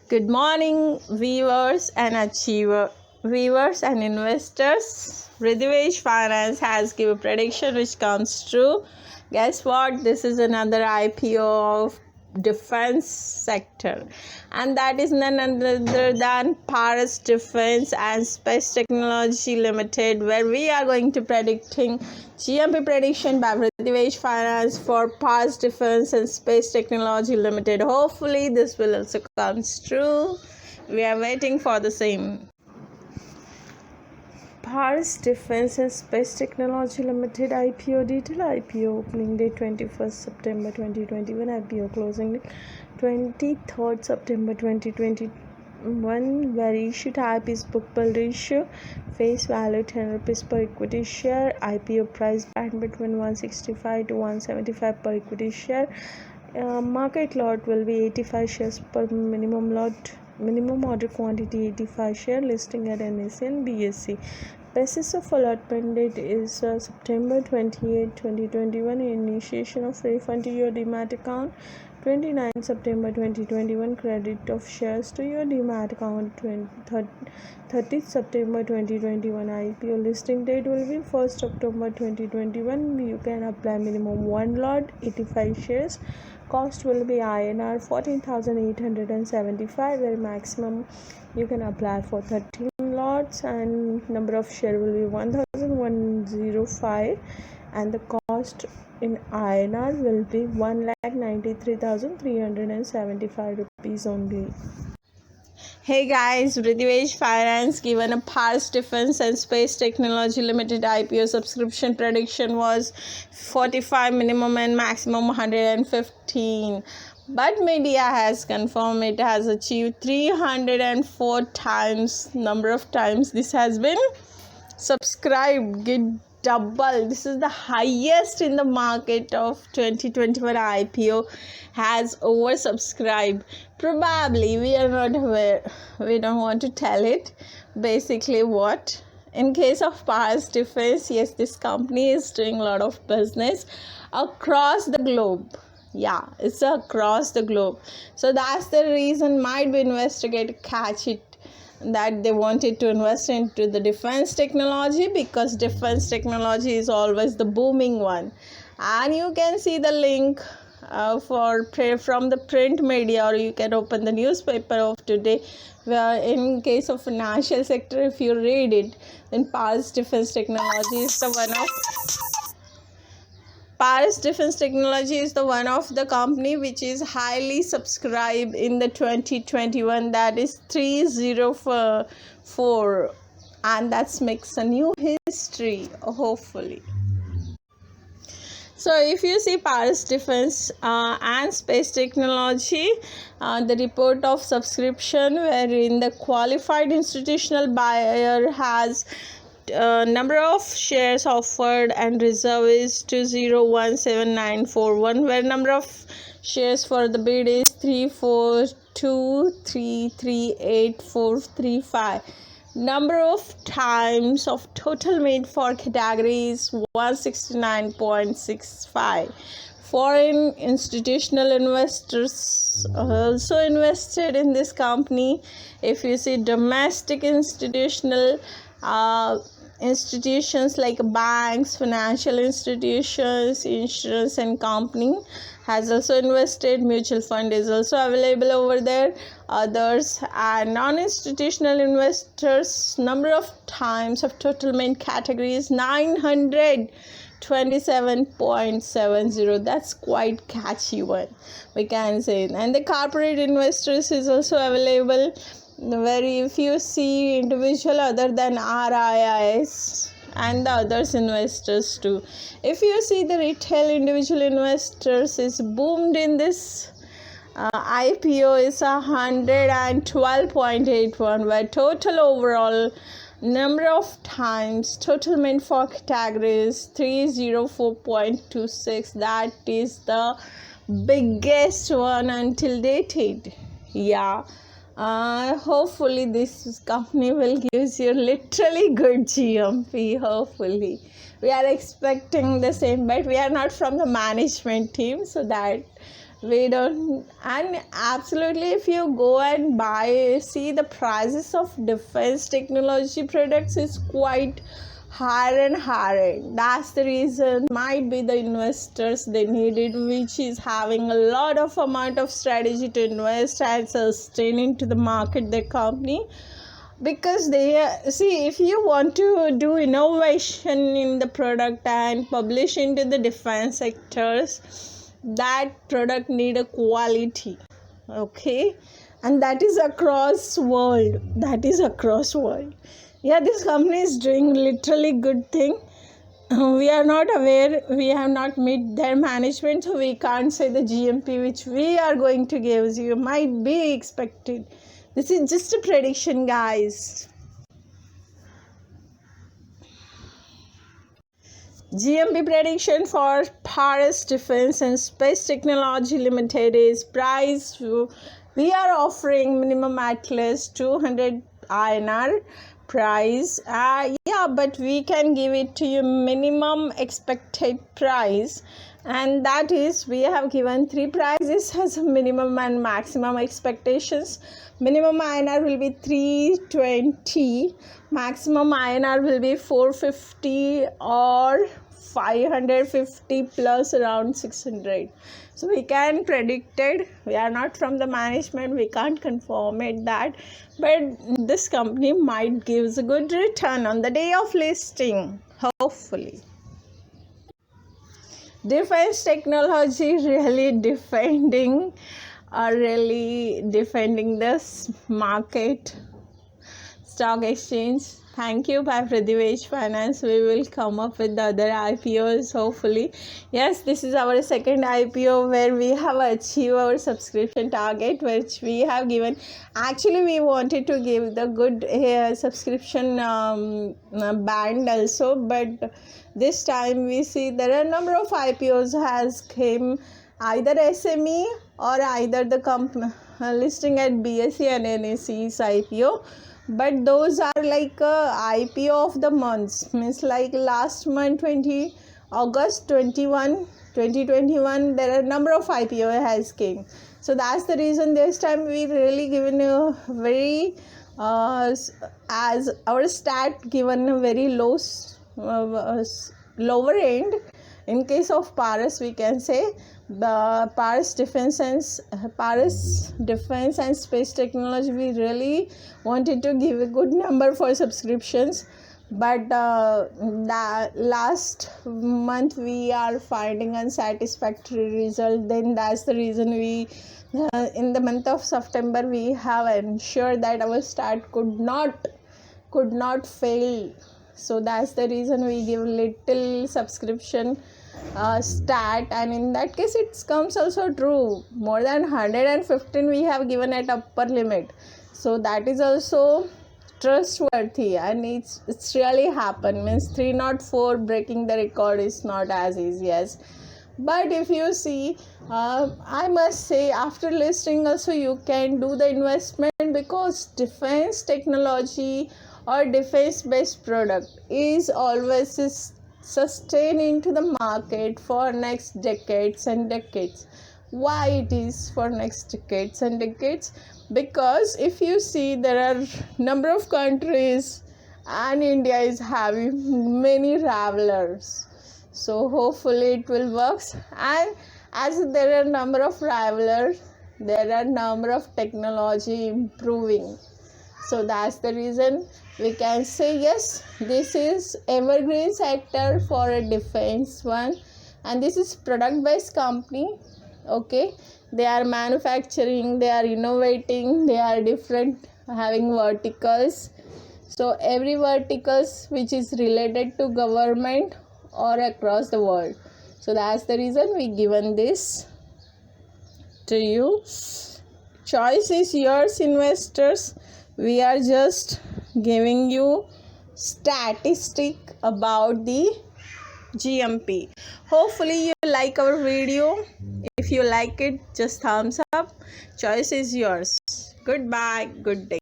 Good morning, viewers and investors. Ridhivesh Finance has given a prediction which comes true. Guess what? This is another IPO of defense sector, and that is none other than Paras Defense and Space Technology Limited, where we are going to predicting GMP prediction by Ridhivesh Finance for Paras Defense and Space Technology Limited. Hopefully this will also come true. We are waiting for the same. Paras Defense and Space Technology Limited IPO detail. IPO opening date 21st September 2021. IPO closing date 23rd September 2021. Where issue type is book build ratio. Face value 10 rupees per equity share. IPO price band between 165 to 175 per equity share. Market lot will be 85 shares per minimum lot. Minimum order quantity 85 share. Listing at NSE and BSE. Basis of allotment date is September 28, 2021. Initiation of refund to your demat account 29 September 2021. Credit of shares to your demat account 30 September 2021. IPO listing date will be 1st October 2021. You can apply minimum 1 lot 85 shares. Cost will be INR 14,875, where maximum you can apply for 13 lots, and number of share will be 1,105, and the cost in INR will be 1,93,375 rupees only. Hey guys, Ridhivesh Finance given a Paras Defense and Space Technology Limited IPO subscription prediction was 45 minimum and maximum 115. But media has confirmed it has achieved 304 times number of times this has been subscribed. Get double. This is the highest in the market of 2021 IPO has oversubscribed. Probably we are not aware. We don't want to tell it. Basically what? In case of Paras Defense, yes, this company is doing a lot of business across the globe. Yeah, it's across the globe. So that's the reason might be investigate catch it that they wanted to invest into the defense technology, because defense technology is always the booming one. And you can see the link from the print media, or you can open the newspaper of today, where in case of financial sector, if you read it, then Paras Defense Technology is the one of the company which is highly subscribed in the 2021, that is 304, and that makes a new history, hopefully. So if you see Paras Defense and Space Technology, the report of subscription wherein the qualified institutional buyer has number of shares offered and reserve is 2017941, where number of shares for the bid is 342338435. Number of times of total made for categories 169.65. Foreign institutional investors also invested in this company. If you see domestic institutional institutions like banks, financial institutions, insurance and company has also invested. Mutual fund is also available over there. Others and non-institutional investors, number of times of total main category is 927.70. That's quite catchy one, we can say. And the corporate investors is also available, where if you see individual other than RIIs and the others investors too. If you see the retail individual investors is boomed in this IPO is 112.81, where total overall number of times total meant for categories 304.26. that is the biggest one until dated. Yeah. Hopefully this company will give you literally good GMP. Hopefully we are expecting the same, but we are not from the management team, so that We don't, and absolutely, if you go and see the prices of defense technology products is quite higher and higher. That's the reason might be the investors they needed, which is having a lot of amount of strategy to invest and sustain into the market their company. Because they see, if you want to do innovation in the product and publish into the defense sectors, that product need a quality, okay, and that is across world. Yeah, this company is doing literally good thing. We are not aware, we have not met their management, so we can't say the GMP which we are going to give you might be expected. This is just a prediction, guys. GMP prediction for Paras Defense and Space Technology Limited is price. We are offering minimum at least 200 INR price. Yeah, but we can give it to you minimum expected price, and that is we have given 3 prices as a minimum and maximum expectations. Minimum INR will be 320, maximum INR will be 450 or 550 plus around 600. So we can predict it. We are not from the management, we can't confirm it that, but this company might give a good return on the day of listing, hopefully. Defense technology really defending this market. Stock exchange. Thank you, by Pradivej Finance. We will come up with the other IPOs, hopefully. Yes, this is our second IPO where we have achieved our subscription target, which we have given. Actually, we wanted to give the good subscription band also, but this time we see there are a number of IPOs has came, either SME or either the listing at BSE and NSE's IPO. But those are like IPO of the months, means like last month, August 2021, there are a number of IPO has came. So that's the reason this time we really given a very as our stat given a very lower end. In case of Paras, we can say the Paras Defense and Space Technology, we really wanted to give a good number for subscriptions, but the last month we are finding unsatisfactory result. Then that's the reason we in the month of September we have ensured that our start could not fail. So that's the reason we give little subscription stat, and in that case it comes also true. More than 115 we have given at upper limit, so that is also trustworthy, and it's really happened. Means 304 breaking the record is not as easy as. But if you see, I must say after listing also you can do the investment, because defense technology or defense based product is always sustain into the market for next decades and decades. Why it is for next decades and decades? Because if you see, there are number of countries and India is having many travelers, so hopefully it will work. And as there are number of travelers, there are number of technology improving. So that's the reason we can say yes, this is evergreen sector for a defense one, and this is product based company. Okay, they are manufacturing, they are innovating, they are different, having verticals. So every verticals which is related to government or across the world. So that's the reason we given this to you. Choice is yours, investors. We are just giving you statistic about the GMP. Hopefully you like our video. If you like it, just thumbs up. Choice is yours. Goodbye. Good day.